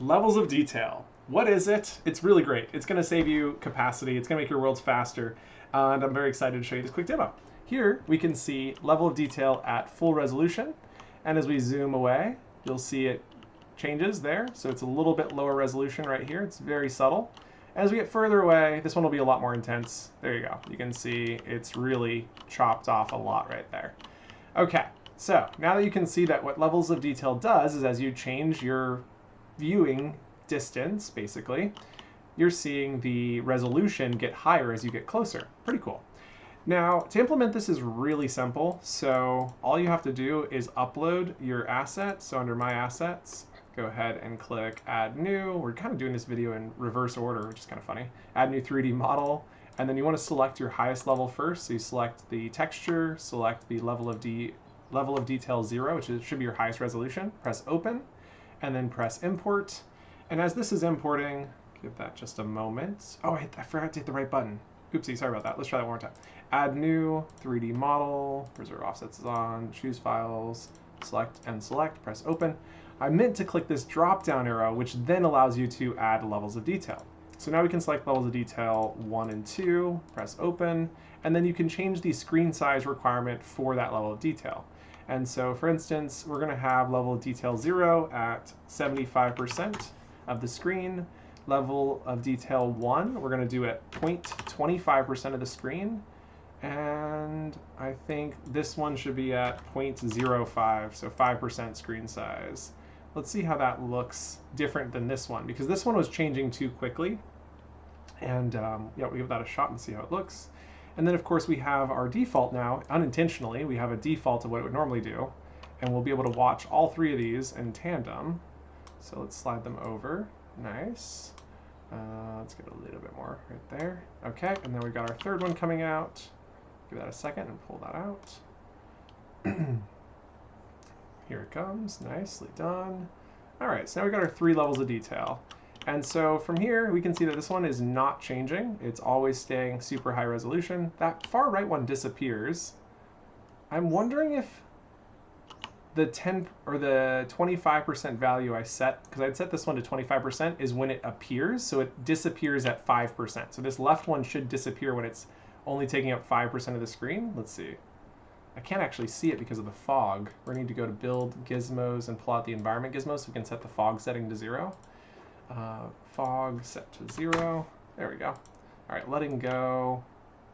Levels of detail. What is it? It's really great. It's going to save you capacity. It's going to make your worlds faster. And I'm very excited to show you this quick demo. Here we can see level of detail at full resolution. And as we zoom away, you'll see it changes there. So it's a little bit lower resolution right here. It's very subtle. As we get further away, this one will be a lot more intense. There you go. You can see it's really chopped off a lot right there. Okay, so now that you can see that what levels of detail does is as you change your viewing distance, basically, you're seeing the resolution get higher as you get closer. Pretty cool. Now, to implement this is really simple. So all you have to do is upload your asset. So under My Assets, go ahead and click Add New. We're kind of doing this video in reverse order, which is kind of funny. Add New 3D Model. And then you want to select your highest level first. So you select the texture, select the level of detail 0, which should be your highest resolution. Press Open, and then press Import. And as this is importing, give that just a moment. Oh, I forgot to hit the right button. Oopsie, sorry about that. Let's try that one more time. Add New 3D Model, Preserve Offsets is on, Choose Files, Select and Select, press Open. I meant to click this drop-down arrow, which then allows you to add levels of detail. So now we can select levels of detail 1 and 2, press Open, and then you can change the screen size requirement for that level of detail. And so, for instance, we're going to have level of detail 0 at 75% of the screen. Level of detail 1, we're going to do at 0.25% of the screen. And I think this one should be at 0.05, so 5% screen size. Let's see how that looks different than this one, because this one was changing too quickly. And yeah, we give that a shot and see how it looks. And then, of course, we have our default now. Unintentionally, we have a default of what it would normally do. And we'll be able to watch all three of these in tandem. So let's slide them over. Nice. Let's get a little bit more right there. Okay, and then we've got our third one coming out. Give that a second and pull that out. Here it comes, nicely done. All right, so now we've got our 3 levels of detail. And so from here, we can see that this one is not changing. It's always staying super high resolution. That far right one disappears. I'm wondering if the 10 or the 25% value I set, because I'd set this one to 25%, is when it appears. So it disappears at 5%. So this left one should disappear when it's only taking up 5% of the screen. Let's see. I can't actually see it because of the fog. We need to go to Build Gizmos and pull out the environment gizmo so we can set the fog setting to 0. Fog set to 0. There we go. All right, letting go.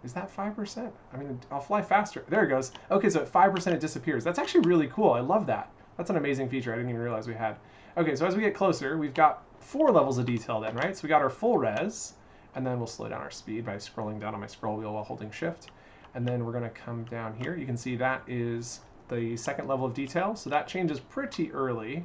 Is that 5%? I mean, I'll fly faster. There it goes. Okay, so at 5% it disappears. That's actually really cool. I love that. That's an amazing feature I didn't even realize we had. Okay, so as we get closer, we've got 4 levels of detail then, right? So we got our full res, and then we'll slow down our speed by scrolling down on my scroll wheel while holding shift. And then we're going to come down here. You can see that is the second level of detail. So that changes pretty early.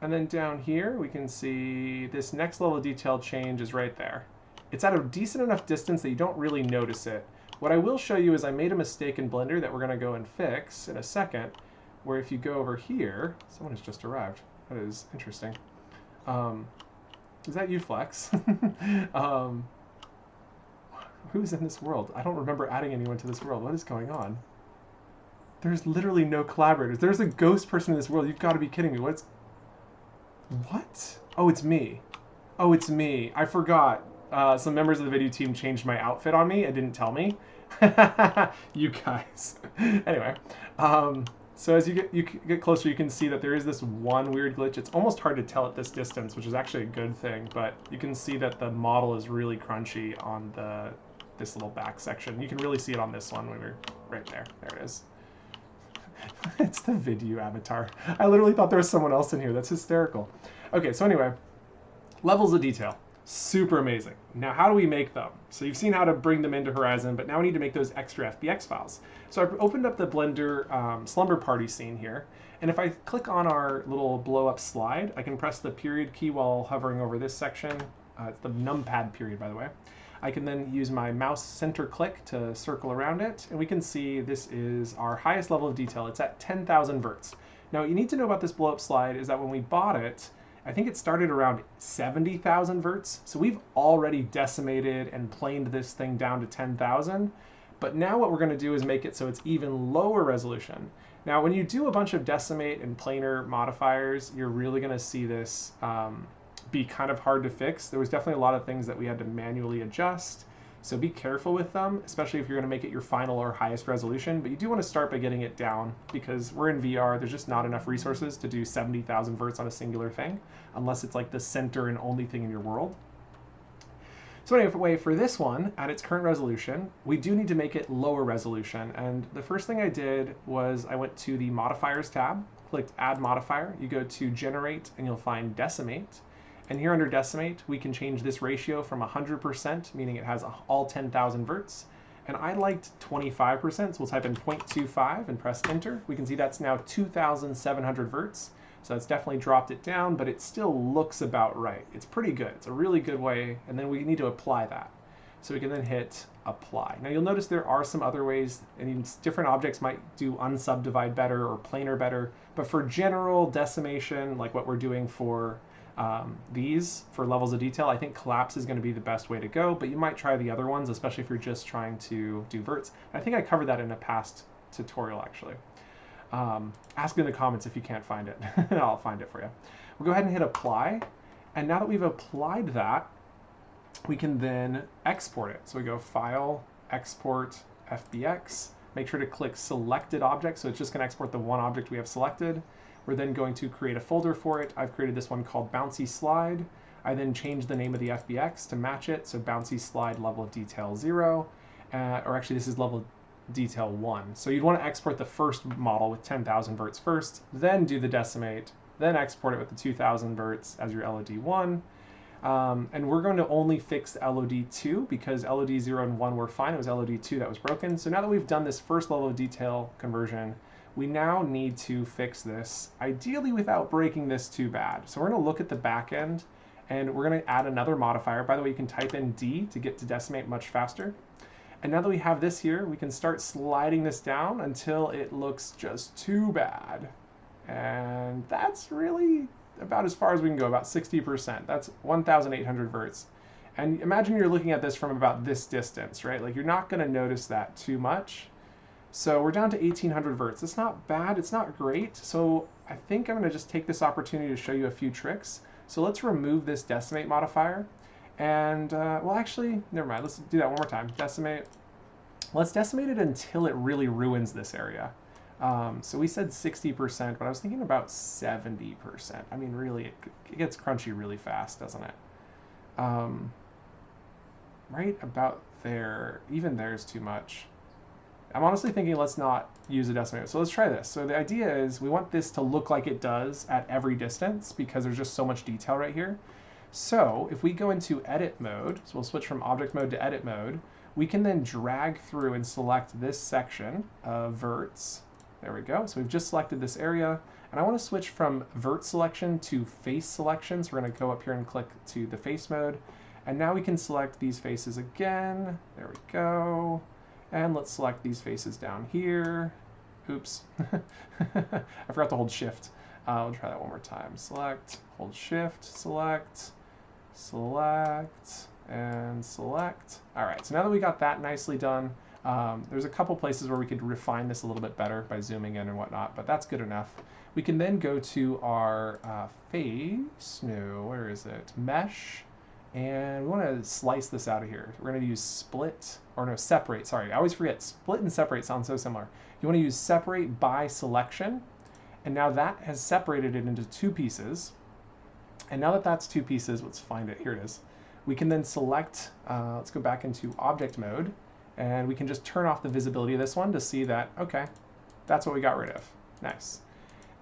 And then down here, we can see this next level of detail change is right there. It's at a decent enough distance that you don't really notice it. What I will show you is I made a mistake in Blender that we're going to go and fix in a second, where if you go over here, someone has just arrived. That is interesting. Is that you, Flex? Who's in this world? I don't remember adding anyone to this world. What is going on? There's literally no collaborators. There's a ghost person in this world. You've got to be kidding me. What? Oh, it's me. Oh, it's me. I forgot. Some members of the Vidyuu team changed my outfit on me and didn't tell me. You guys. Anyway, so as you get closer, you can see that there is this one weird glitch. It's almost hard to tell at this distance, which is actually a good thing, but you can see that the model is really crunchy on this little back section. You can really see it on this one when we're right there. There it is. It's the Vidyuu avatar. I literally thought there was someone else in here. That's hysterical. Okay, so anyway, levels of detail. Super amazing. Now, how do we make them? So you've seen how to bring them into Horizon, but now we need to make those extra FBX files. So I've opened up the Blender slumber party scene here. And if I click on our little blow up slide, I can press the period key while hovering over this section. It's the numpad period, by the way. I can then use my mouse center click to circle around it. And we can see this is our highest level of detail. It's at 10,000 verts. Now, what you need to know about this blow up slide is that when we bought it, I think it started around 70,000 verts. So we've already decimated and planed this thing down to 10,000. But now what we're going to do is make it so it's even lower resolution. Now, when you do a bunch of decimate and planar modifiers, you're really going to see this be kind of hard to fix. There was definitely a lot of things that we had to manually adjust. So be careful with them, especially if you're going to make it your final or highest resolution. But you do want to start by getting it down because we're in VR. There's just not enough resources to do 70,000 verts on a singular thing, unless it's like the center and only thing in your world. So anyway, for this one, at its current resolution, we do need to make it lower resolution. And the first thing I did was I went to the Modifiers tab, clicked Add Modifier. You go to Generate, and you'll find Decimate. And here under Decimate, we can change this ratio from 100%, meaning it has all 10,000 verts. And I liked 25%, so we'll type in 0.25 and press Enter. We can see that's now 2,700 verts. So that's definitely dropped it down, but it still looks about right. It's pretty good. It's a really good way, and then we need to apply that. So we can then hit Apply. Now you'll notice there are some other ways, and different objects might do unsubdivide better or planar better, but for general decimation, like what we're doing for these, for levels of detail, I think collapse is going to be the best way to go, but you might try the other ones, especially if you're just trying to do verts. I think I covered that in a past tutorial, actually. Ask in the comments if you can't find it. I'll find it for you. We'll go ahead and hit Apply. And now that we've applied that, we can then export it. So we go File, Export, FBX. Make sure to click Selected Object, so it's just going to export the one object we have selected. We're then going to create a folder for it. I've created this one called Bouncy Slide. I then changed the name of the FBX to match it, so Bouncy Slide Level of Detail 0. Or actually, this is Level Detail 1. So you'd want to export the first model with 10,000 verts first, then do the decimate, then export it with the 2,000 verts as your LOD 1. And we're going to only fix LOD 2 because LOD 0 and 1 were fine. It was LOD 2 that was broken. So now that we've done this first level of detail conversion, we now need to fix this, ideally without breaking this too bad. So we're going to look at the back end, and we're going to add another modifier. By the way, you can type in D to get to decimate much faster. And now that we have this here, we can start sliding this down until it looks just too bad. And that's really about as far as we can go, about 60%. That's 1,800 verts. And imagine you're looking at this from about this distance, right? Like you're not going to notice that too much. So we're down to 1,800 verts. It's not bad, it's not great. So I think I'm going to just take this opportunity to show you a few tricks. So let's remove this decimate modifier. And, well, actually, never mind. Let's do that one more time. Decimate. Let's decimate it until it really ruins this area. So we said 60%, but I was thinking about 70%. I mean, really, it gets crunchy really fast, doesn't it? Right about there. Even there's too much. I'm honestly thinking let's not use a decimator. So let's try this. So the idea is we want this to look like it does at every distance because there's just so much detail right here. So if we go into edit mode, so we'll switch from object mode to edit mode, we can then drag through and select this section of verts. There we go. So we've just selected this area, and I want to switch from vert selection to face selection. So we're going to go up here and click to the face mode, and now we can select these faces again. There we go. And let's select these faces down here. Oops. I forgot to hold shift. We'll try that one more time. Select, hold shift, select, select, and select. All right, so now that we got that nicely done, there's a couple places where we could refine this a little bit better by zooming in and whatnot, but that's good enough. We can then go to our face, no, where is it? Mesh, and we want to slice this out of here. We're going to use split, or no, separate, sorry. I always forget, split and separate sound so similar. You want to use separate by selection, and now that has separated it into two pieces. And now that that's two pieces, let's find it, here it is. We can then select, let's go back into object mode, and we can just turn off the visibility of this one to see that, okay, that's what we got rid of. Nice.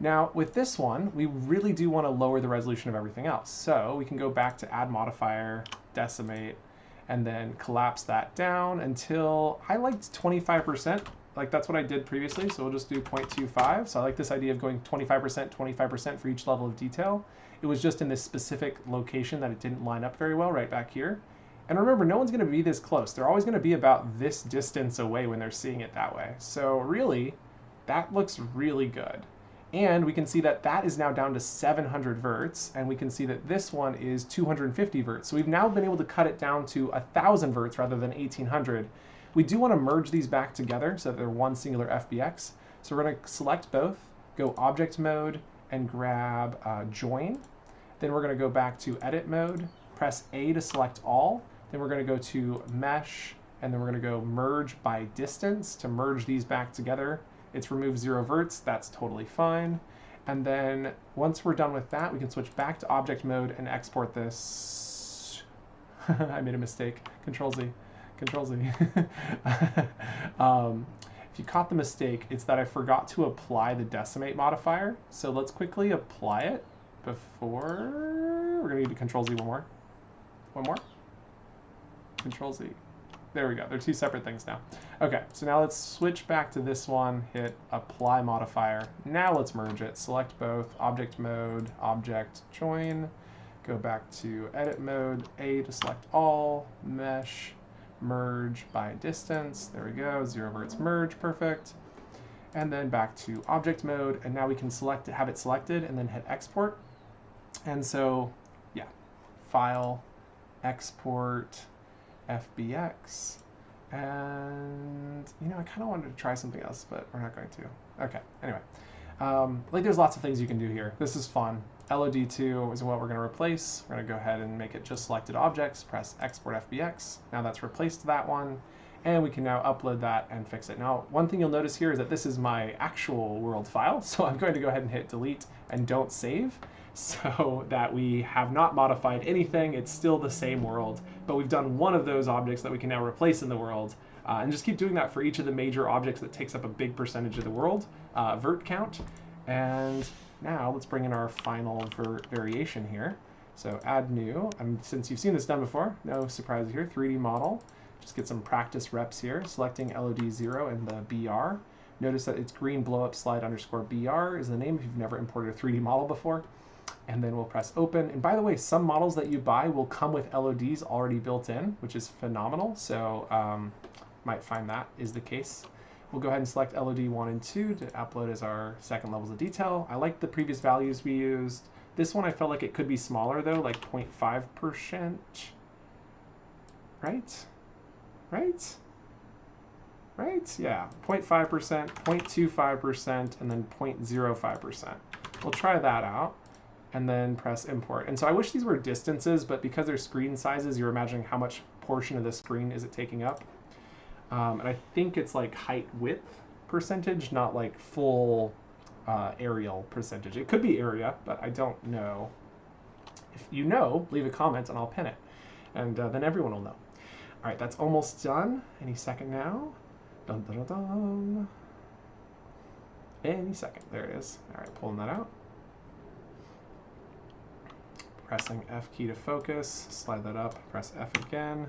Now with this one, we really do want to lower the resolution of everything else. So we can go back to add modifier, decimate, and then collapse that down until, I liked 25%. Like that's what I did previously, so we'll just do 0.25. So I like this idea of going 25%, 25% for each level of detail. It was just in this specific location that it didn't line up very well right back here. And remember, no one's going to be this close. They're always going to be about this distance away when they're seeing it that way. So really, that looks really good. And we can see that that is now down to 700 verts, and we can see that this one is 250 verts. So we've now been able to cut it down to 1,000 verts rather than 1,800. We do want to merge these back together so that they're one singular FBX. So we're going to select both, go object mode, and grab join. Then we're going to go back to edit mode, press A to select all. Then we're going to go to mesh, and then we're going to go merge by distance to merge these back together. It's remove 0 verts, that's totally fine. And then once we're done with that, we can switch back to object mode and export this. I made a mistake. Control Z. Control Z. If you caught the mistake, it's that I forgot to apply the decimate modifier. So let's quickly apply it before. We're going to need to Control Z one more. One more. Control Z. There we go. They're two separate things now. Okay, so now let's switch back to this one, hit apply modifier. Now let's merge it. Select both, object mode, object, join. Go back to edit mode, A to select all, mesh, merge by distance. There we go, 0 verts merge, perfect. And then back to object mode, and now we can select it, have it selected, and then hit export. And so, yeah, file, export, FBX, and you know, I kind of wanted to try something else, but we're not going to. Okay, anyway, like there's lots of things you can do here. This is fun. LOD2 is what we're going to replace. We're going to go ahead and make it just selected objects, press export FBX. Now that's replaced that one, and we can now upload that and fix it. Now, one thing you'll notice here is that this is my actual world file, so I'm going to go ahead and hit delete and don't save, so that we have not modified anything. It's still the same world, but we've done one of those objects that we can now replace in the world, and just keep doing that for each of the major objects that takes up a big percentage of the world, vert count. And now let's bring in our final vert variation here. So add new, since you've seen this done before, no surprises here, 3D model. Just get some practice reps here, selecting LOD0 and the BR. Notice that it's green blow up slide underscore BR is the name if you've never imported a 3D model before. And then we'll press open. And by the way, some models that you buy will come with LODs already built in, which is phenomenal. So might find that is the case. We'll go ahead and select LOD 1 and 2 to upload as our second levels of detail. I like the previous values we used. This one I felt like it could be smaller though, like 0.5%. Right? Right? Right? Yeah, 0.5%, 0.25%, and then 0.05%. We'll try that out and then press import. And so I wish these were distances, but because they're screen sizes, you're imagining how much portion of the screen is it taking up. And I think it's like height width percentage, not like full aerial percentage. It could be area, but I don't know. If you know, leave a comment and I'll pin it. And then everyone will know. All right, that's almost done. Any second now. Dun, dun, dun, dun. Any second. There it is. All right, pulling that out. Pressing F key to focus. Slide that up. Press F again.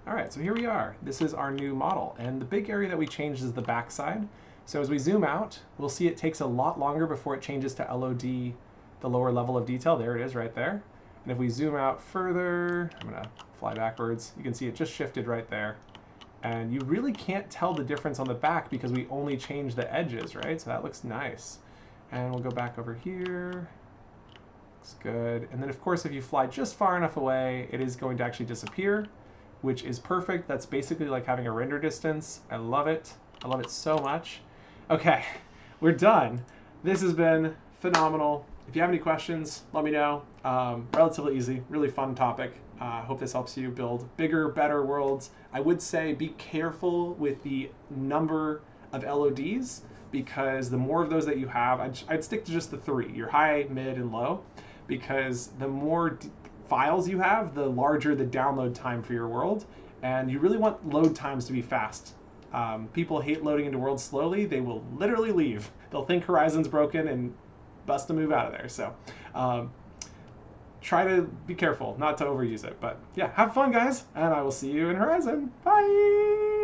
All right, so here we are. This is our new model. And the big area that we changed is the backside. So as we zoom out, we'll see it takes a lot longer before it changes to LOD, the lower level of detail. There it is right there. And if we zoom out further, I'm gonna fly backwards, you can see it just shifted right there. And you really can't tell the difference on the back because we only changed the edges, right? So that looks nice. And we'll go back over here. Looks good. And then of course, if you fly just far enough away, it is going to actually disappear, which is perfect. That's basically like having a render distance. I love it. I love it so much. Okay, we're done. This has been phenomenal. If you have any questions, let me know. Relatively easy, really fun topic. Hope this helps you build bigger, better worlds. I would say be careful with the number of LODs because the more of those that you have, I'd stick to just the 3, your high, mid, and low, because the more files you have, the larger the download time for your world, and you really want load times to be fast. People hate loading into worlds slowly. They will literally leave. They'll think Horizon's broken and bust a move out of there. So try to be careful not to overuse it. But yeah, have fun, guys, and I will see you in Horizon. Bye!